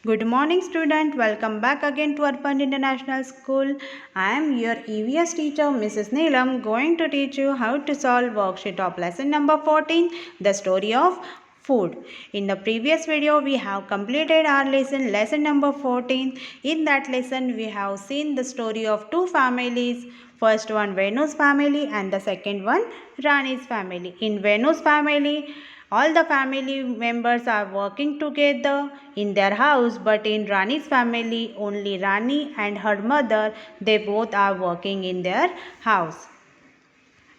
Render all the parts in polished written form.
Good morning student, welcome back again to Arpan International School. I am your EVS teacher Mrs. Neelam going to teach you how to solve worksheet of lesson number 14, the story of food. In the previous video we have completed our lesson number 14. In that lesson we have seen the story of two families. First one Venu's family and the second one Rani's family. In Venu's family, all the family members are working together in their house, but in Rani's family, only Rani and her mother, they both are working in their house.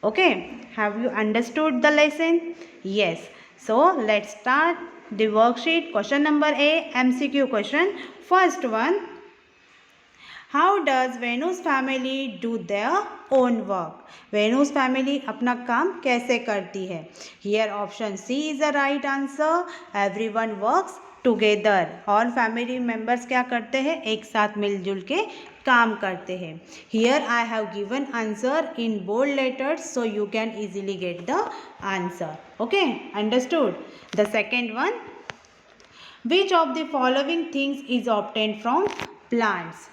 Okay, have you understood the lesson? Yes. So, let's start the worksheet. Question number A, MCQ question. First one, how does Venu's family do their own work? Venu's family अपना काम कैसे करती है? Here option C is the right answer. Everyone works together. All family members क्या करते हैं? एक साथ मिलजुल के काम करते हैं. Here I have given answer in bold letters so you can easily get the answer. Okay, understood? The second one, which of the following things is obtained from plants?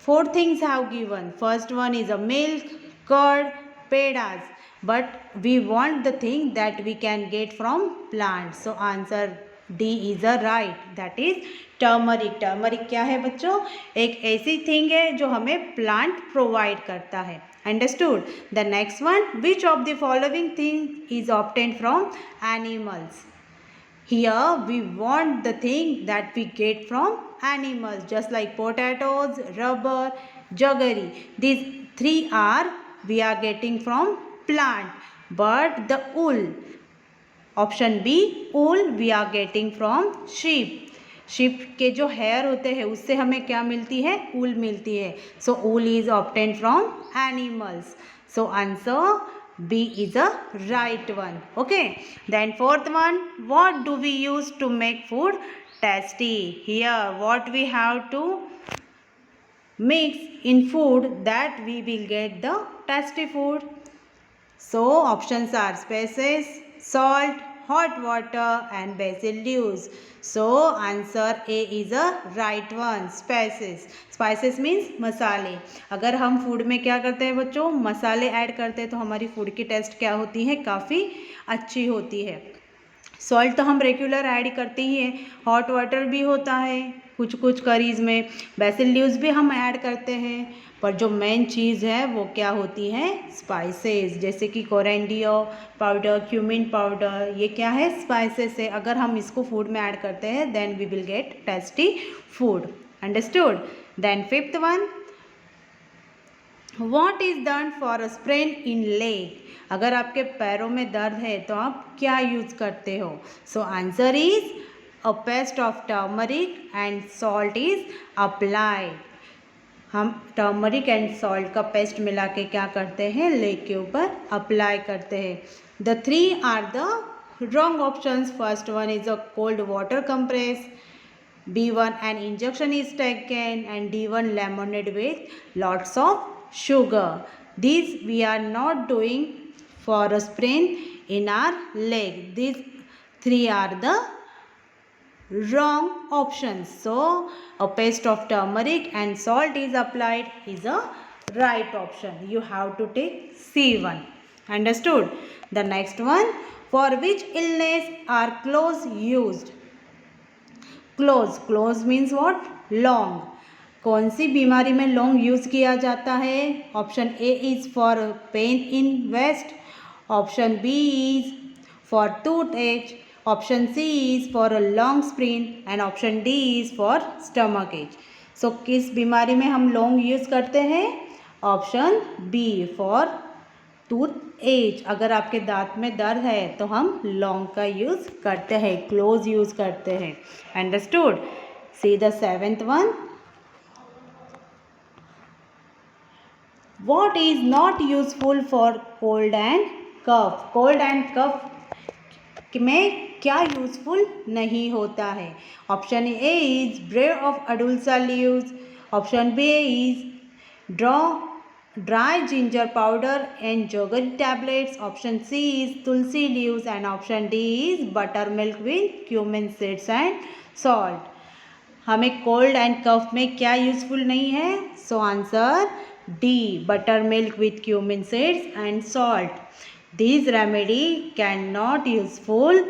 Four things have given. First one is a milk, curd, pedas. But we want the thing that we can get from plants. So answer D is a right. That is turmeric. Turmeric क्या है बच्चों? एक ऐसी thing है जो हमें plant provide करता है. Understood? The next one, which of the following thing is obtained from animals? Here we want the thing that we get from animals, just like potatoes, rubber, jaggery. These three are we are getting from plant. But the wool, option B, wool we are getting from sheep. sheep के जो hair होते हैं उससे हमें क्या मिलती है? wool मिलती है. So wool is obtained from animals. So answer B is a right one. Okay. Then fourth one, what do we use to make food tasty? Here what we have to mix in food that we will get the tasty food. So options are spices, salt, hot water and basil leaves. So answer A is a right one. Spices. Spices means मसाले. अगर हम food में क्या करते हैं बच्चों? मसाले add करते हैं तो हमारी फूड की टेस्ट क्या होती है? काफ़ी अच्छी होती है. सॉल्ट तो हम रेगुलर ऐड करते ही हैं. हॉट वाटर भी होता है कुछ कुछ करीज में. बेसिल लीव्स भी हम ऐड करते हैं. पर जो मेन चीज़ है वो क्या होती है? स्पाइसेस. जैसे कि कोरिएंडर पाउडर, क्यूमिन पाउडर, ये क्या है? स्पाइसेस है. अगर हम इसको फूड में ऐड करते हैं then we will get tasty food. Understood? Then fifth one, what is done for a sprain in leg? अगर आपके पैरों में दर्द है तो आप क्या यूज़ करते हो? सो answer is a paste of turmeric and salt is applied. हम टर्मरिक एंड सॉल्ट का पेस्ट मिला के क्या करते हैं? लेग के ऊपर अप्लाई करते हैं. The three are the wrong options. First one is a cold water compress, B1 an injection is taken, and D1 lemonade with lots of sugar. These we are not doing for a sprain in our leg. These three are the wrong options. So a paste of turmeric and salt is applied is a right option. You have to take C1. Understood? The next one, for which illness are cloves used? Close. Close means what? लौंग. कौन सी बीमारी में लौंग use किया जाता है? Option A is for pain in waist, option B is for toothache, option C is for a long spleen and option D is for stomachache. So किस बीमारी में हम लौंग यूज़ करते हैं? Option B, for toothache. अगर आपके दांत में दर्द है तो हम लौंग का यूज़ करते हैं, क्लोज यूज़ करते हैं. Understood? See the seventh one, what is not useful for cold and cough? Cold and cough में क्या यूजफुल नहीं होता है? Option A is bread of adulsa leaves, option B is dry ginger powder and jaggery tablets, option C is tulsi leaves and option D is buttermilk with cumin seeds and salt. हमें cold and cough में क्या useful नहीं है? So answer D, buttermilk with cumin seeds and salt. This remedy can not useful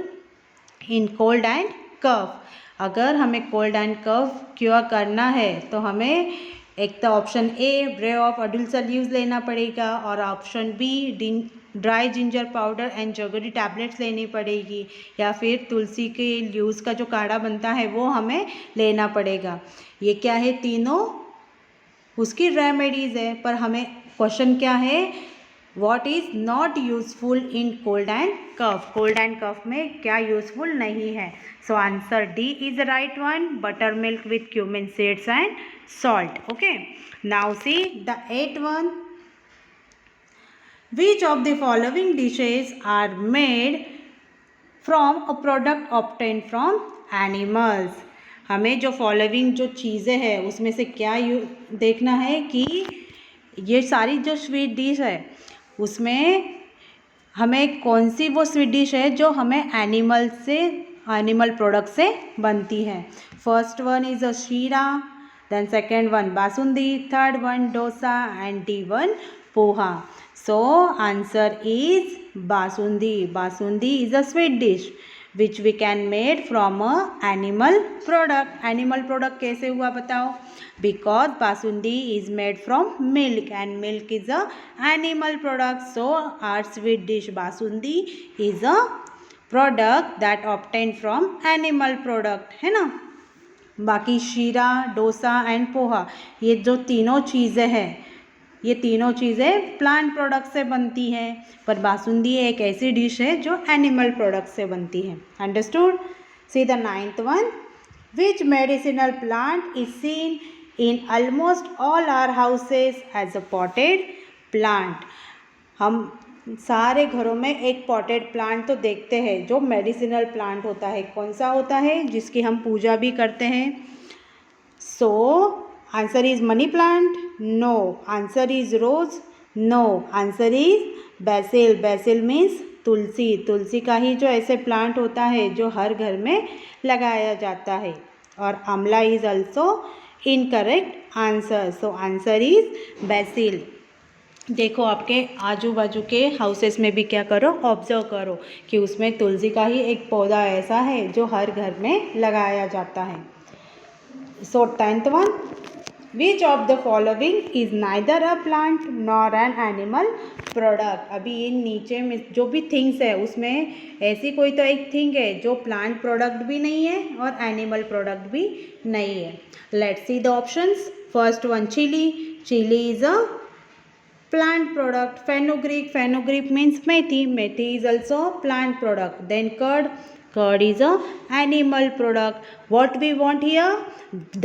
in cold and cough. अगर हमें cold and cough cure करना है तो हमें एक तो ऑप्शन ए ब्रे ऑफ अडुलसर यूज लेना पड़ेगा और option B dry ginger powder and jaggery tablets लेनी पड़ेगी, या फिर तुलसी के यूज़ का जो काढ़ा बनता है वो हमें लेना पड़ेगा. ये क्या है? तीनों उसकी रेमेडीज़ है. पर हमें क्वेश्चन क्या है? What is not useful in cold and cough. Cold and cough में क्या यूजफुल नहीं है? So answer D is the right one, buttermilk with cumin seeds and salt. Okay, now see the 8th one. Which of the following dishes are made from a product obtained from animals? हमें जो following जो चीज़ें हैं उसमें से क्या देखना है कि ये सारी जो स्वीट डिश है उसमें हमें कौन सी वो स्वीट डिश है जो हमें एनिमल प्रोडक्ट से बनती है. फर्स्ट वन इज़ अ शीरा, then second one basundi, third one dosa and D1 poha. So answer is basundi. Basundi is a sweet dish which we can made from a animal product. Animal product कैसे हुआ बताओ? Because basundi is made from milk and milk is a animal product. So our sweet dish basundi is a product that obtained from animal product, है ना. बाकी शीरा, dosa and poha ये जो तीनों चीज़ें हैं ये तीनों चीज़ें प्लांट प्रोडक्ट से बनती हैं, पर बासुंदी एक ऐसी डिश है जो एनिमल प्रोडक्ट से बनती है. Understood. See the 9th one. Which medicinal plant is seen in almost all our houses as a potted plant. हम सारे घरों में एक पॉटेड प्लांट तो देखते हैं जो मेडिसिनल प्लांट होता है. कौन सा होता है? जिसकी हम पूजा भी करते हैं. So answer is money plant. No. Answer is rose. No. Answer is basil. Basil means tulsi. तुलसी का ही जो ऐसे प्लांट होता है जो हर घर में लगाया जाता है. और आंवला is also incorrect answer. So answer is BECIL. देखो आपके आजू बाजू के हाउसेस में भी क्या करो, ऑब्जर्व करो कि उसमें तुलसी का ही एक पौधा ऐसा है जो हर घर में लगाया जाता है. सो 10th one. Which of the following is neither a plant nor an animal product. अभी ये नीचे में जो भी थिंग्स है उसमें ऐसी कोई तो एक थिंग है जो प्लांट प्रोडक्ट भी नहीं है और एनिमल प्रोडक्ट भी नहीं है. Let's see the options. First one chilli. Chilli is a plant product. Fenugreek. Fenugreek means methi. Methi is also plant product. Then curd. Curd is a animal product. What we want here?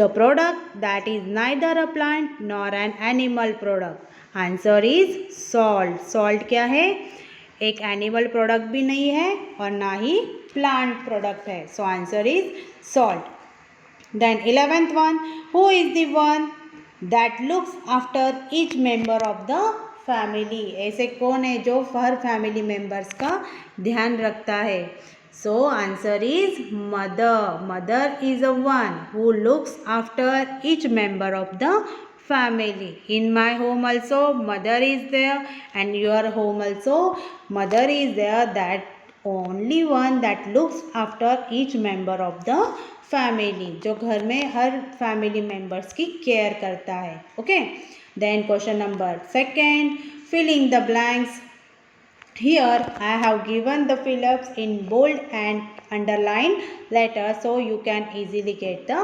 The product that is neither a plant nor an animal product. Answer is salt. Salt क्या है? एक animal product भी नहीं है और ना ही plant product है. So answer is salt. Then 11th one. Who is the one that looks after each member of the family. ऐसे कौन है जो हर फैमिली मेंबर्स का ध्यान रखता है? So answer is mother. Mother is a one who looks after each member of the family. In my home also mother is there and your home also mother is there. That only one that looks after each member of the family. जो घर में हर family members की care करता है. Okay. Then question number 2, filling the blanks. Here I have given the fill-ups in bold and underlined letters so you can easily get the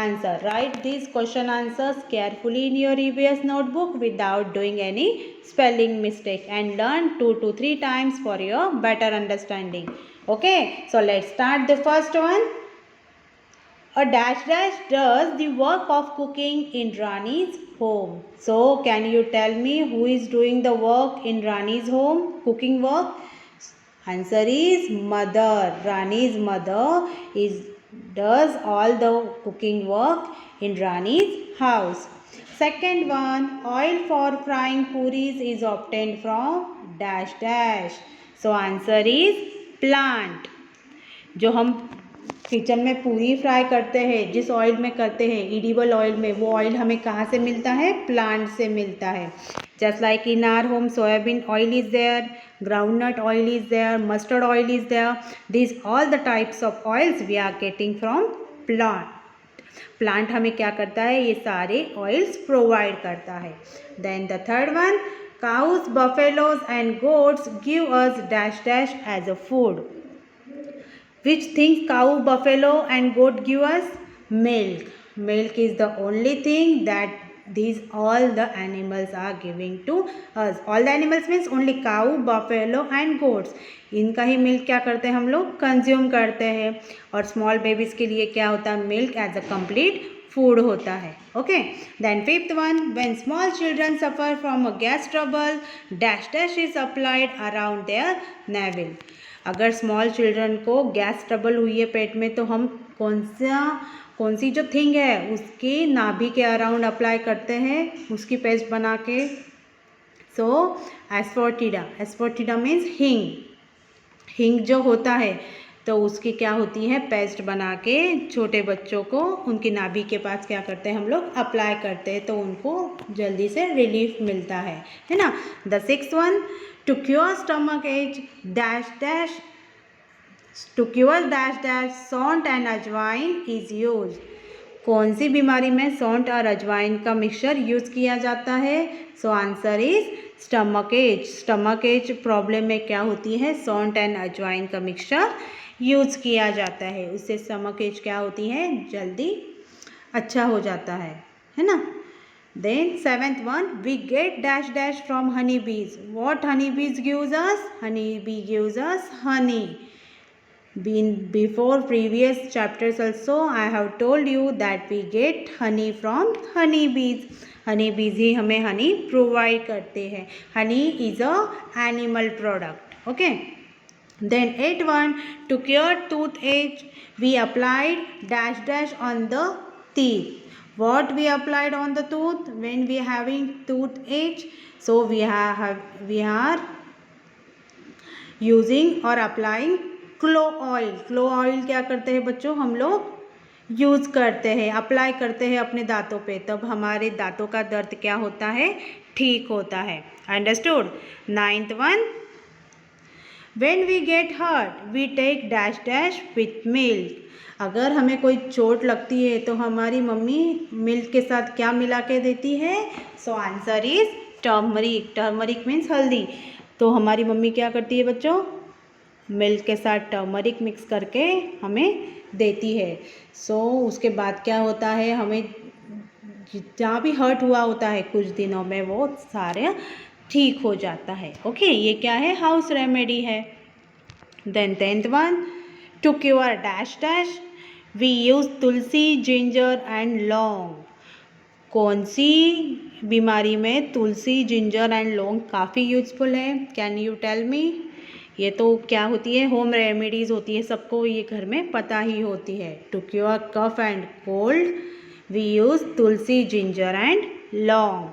answer. Write these question answers carefully in your EVS notebook without doing any spelling mistake and learn 2 to 3 times for your better understanding. Okay, so let's start the first one. A dash dash does the work of cooking in Rani's home. So can you tell me who is doing the work in Rani's home, cooking work? Answer is mother. Rani's mother does all the cooking work in Rani's house. Second one, oil for frying puris is obtained from dash dash. So answer is plant. जो हम kitchen में पूरी fry करते हैं, जिस oil में करते हैं, एडिबल ऑयल में, वो ऑयल हमें कहाँ से मिलता है? प्लांट से मिलता है. Just like in our home soybean oil is there, groundnut oil is there, mustard oil is there. This all the types of oils we are getting from plant. Plant हमें क्या करता है? ये सारे ऑयल्स प्रोवाइड करता है. Then the third one, cows, buffaloes and goats give us dash dash as a food. Which things cow, buffalo and goat give us? Milk. Milk is the only thing that these all the animals are giving to us. All the animals means only cow, buffalo and goats. इनका ही milk क्या करते हैं हम लोग? Consume करते हैं. और small babies के लिए क्या होता है? Milk as a complete food होता है. Okay. Then fifth one, when small children suffer from a gas trouble, dash dash is applied around their navel. अगर स्मॉल चिल्ड्रन को गैस ट्रबल हुई है पेट में, तो हम कौन सी जो थिंग है उसकी नाभि के अराउंड अप्लाई करते हैं, उसकी पेस्ट बना के. सो एस्फोटिडा. एस्फोटिडा मीन्स हिंग. हिंग जो होता है तो उसकी क्या होती है? पेस्ट बना के छोटे बच्चों को उनकी नाभि के पास क्या करते हैं हम लोग? अप्लाई करते हैं, तो उनको जल्दी से रिलीफ मिलता है ना. The sixth one, to cure stomach ache, dash dash, to cure dash dash salt and ajwain is use. कौन सी बीमारी में सॉल्ट और अजवाइन का मिक्सचर यूज़ किया जाता है? So answer is stomach H. Stomach H problem में क्या होती है? सॉल्ट एंड अजवाइन का मिक्सचर यूज़ किया जाता है. उससे स्टमक एच क्या होती है? जल्दी अच्छा हो जाता है ना. Then seventh one, we get dash dash from honey bees. What honey bees gives us? Honey bee gives us honey. Before previous chapters also I have told you that we get honey from honey bees. honey bees ही हमें honey provide करते हैं. honey is a animal product. okay. then 8th one, to cure toothache we applied dash dash on the teeth. what we applied on the tooth when we having toothache? so we are using or applying clove oil. Clove oil क्या करते हैं बच्चों? हम लोग use करते हैं, apply करते हैं अपने दांतों पे, तब हमारे दांतों का दर्द क्या होता है? ठीक होता है. Understood. 9th one, when we get hurt we take dash dash with milk. अगर हमें कोई चोट लगती है तो हमारी मम्मी मिल्क के साथ क्या मिला के देती है? So answer is turmeric. Turmeric means हल्दी. तो हमारी मम्मी क्या करती है बच्चों? मिल्क के साथ टर्मरिक मिक्स करके हमें देती है. सो उसके बाद क्या होता है? हमें जहाँ भी हर्ट हुआ होता है कुछ दिनों में, वो सारे ठीक हो जाता है. ओके. ये क्या है? हाउस रेमेडी है. Then 10th one, to cure dash dash we use tulsi, ginger and laung. कौन सी बीमारी में तुलसी, जिंजर एंड लौंग काफ़ी यूजफुल है? Can you tell me? ये तो क्या होती है? होम रेमेडीज़ होती है, सबको ये घर में पता ही होती है. To cure cough and cold we use tulsi, ginger and laung.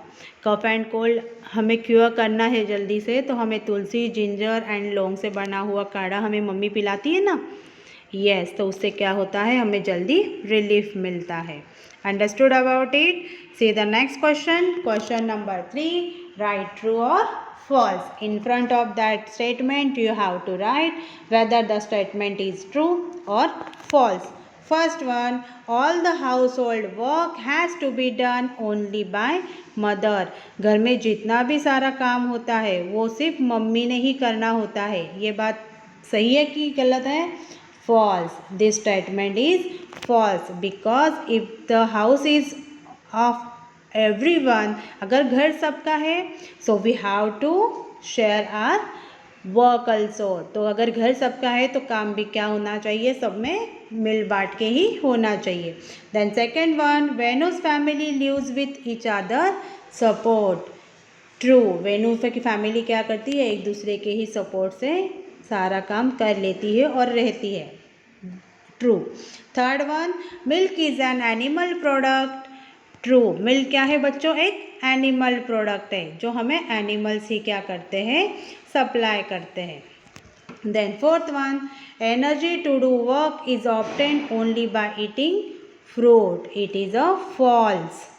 Cough and cold हमें क्योर करना है जल्दी से, तो हमें तुलसी, जिंजर एंड लौंग से बना हुआ काढ़ा हमें मम्मी पिलाती है ना. यस. तो उससे क्या होता है? हमें जल्दी रिलीफ मिलता है. Understood about it. See the next question. Question number 3, right true और false. In front of that statement you have to write whether the statement is true or false. First one, all the household work has to be done only by mother. घर में जितना भी सारा काम होता है वो सिर्फ मम्मी ने ही करना होता है. ये बात सही है कि गलत है? false. This statement is false because if the house is of everyone, अगर घर सबका है, so we have to share our work also. तो अगर घर सबका है तो काम भी क्या होना चाहिए? सब में मिल बांट के ही होना चाहिए. Then second one, Venu's family lives with each other support. True. Venu की फैमिली क्या करती है? एक दूसरे के ही सपोर्ट से सारा काम कर लेती है और रहती है. True. Third one, milk is an animal product. True. Milk क्या है बच्चों? एक एनिमल प्रोडक्ट है जो हमें एनिमल्स ही क्या करते हैं? सप्लाई करते हैं. Then fourth one, energy to do work is obtained only by eating fruit. It is a false.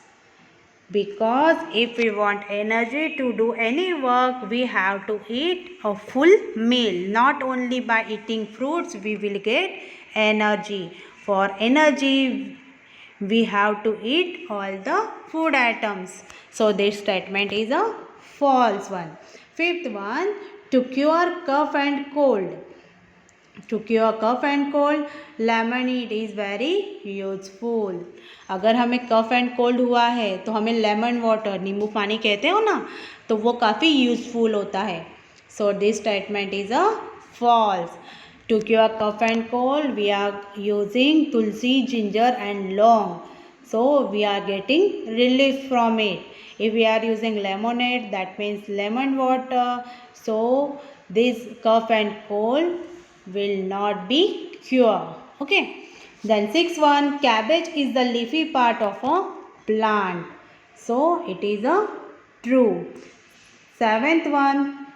Because if we want energy to do any work, we have to eat a full meal. Not only by eating fruits we will get energy. For energy we have to eat all the food items. So this statement is a false one. Fifth one, to cure cough and cold. To cure cough and cold, lemonade is very useful. अगर हमें कफ and cold हुआ है तो हमें lemon water, नींबू पानी कहते हो ना, तो वो काफ़ी यूजफुल होता है. So this statement is a false. To cure cough and cold we are using tulsi, ginger and laung. So we are getting relief from it. If we are using lemonade, that means lemon water. So this cough and cold will not be cured. Okay. Then sixth one, cabbage is the leafy part of a plant. So it is a true. Seventh one,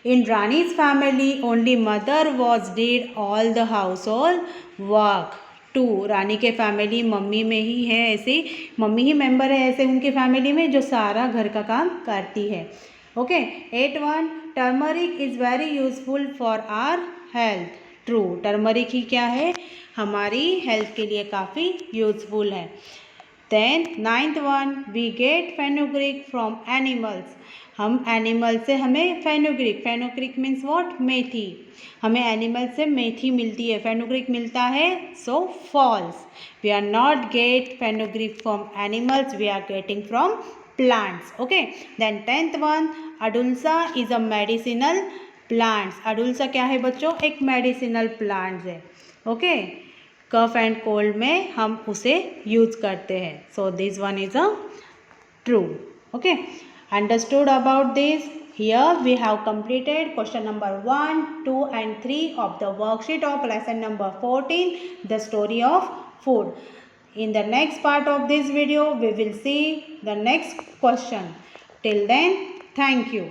in Rani's family only mother was did all the household work. Two, Rani के family mummy में ही है, ऐसे mummy ही member है ऐसे उनके family में जो सारा घर का काम करती है. Okay. 8 turmeric is very useful for our health. True. Turmeric ही क्या है, हमारी हेल्थ के लिए काफ़ी यूजफुल है. Then 9th we get fenugreek from animals. हम एनिमल से हमें फेनुग्रीक मीन्स व्हाट, मेथी. हमें एनिमल से मेथी मिलती है, फेनुग्रीक मिलता है. So false. We are not get fenugreek from animals, we are getting from plants. Okay. Then 10th adulsa is a medicinal plants. अडुल्सा क्या है बच्चों, एक मेडिसिनल प्लांट्स है. ओके. कफ एंड कोल्ड में हम उसे यूज करते हैं. So this one is a true. Okay. Understood about this? Here we have completed question number 1, 2 and 3 of the worksheet of lesson number 14, the story of food. In the next part of this video, we will see the next question. Till then, thank you.